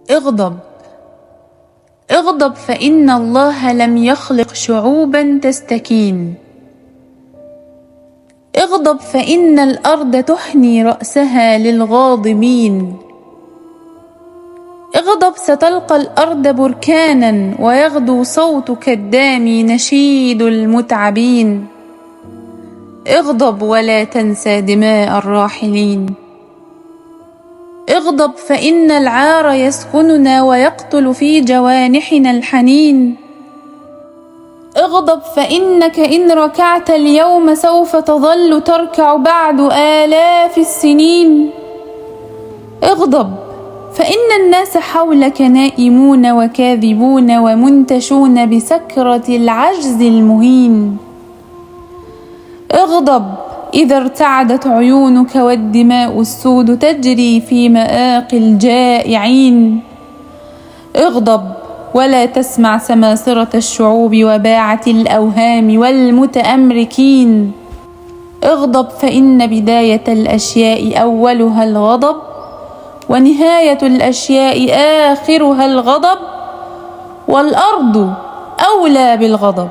اغضب. اغضب فإن الله لم يخلق شعوبا تستكين. اغضب فإن الأرض تحني رأسها للغاضبين. اغضب ستلقى الأرض بركانا ويغدو صوتك الدامي نشيد المتعبين. اغضب ولا تنسى دماء الراحلين. اغضب فإن العار يسكننا ويقتل في جوانحنا الحنين. اغضب فإنك إن ركعت اليوم سوف تظل تركع بعد آلاف السنين. اغضب فإن الناس حولك نائمون وكاذبون ومنتشون بسكرة العجز المهين. اغضب إذا ارتعدت عيونك والدماء السود تجري في مآقي الجائعين. اغضب ولا تسمع سماسرة الشعوب وباعة الأوهام والمتأمركين. اغضب فإن بداية الأشياء أولها الغضب ونهاية الأشياء آخرها الغضب، والأرض أولى بالغضب.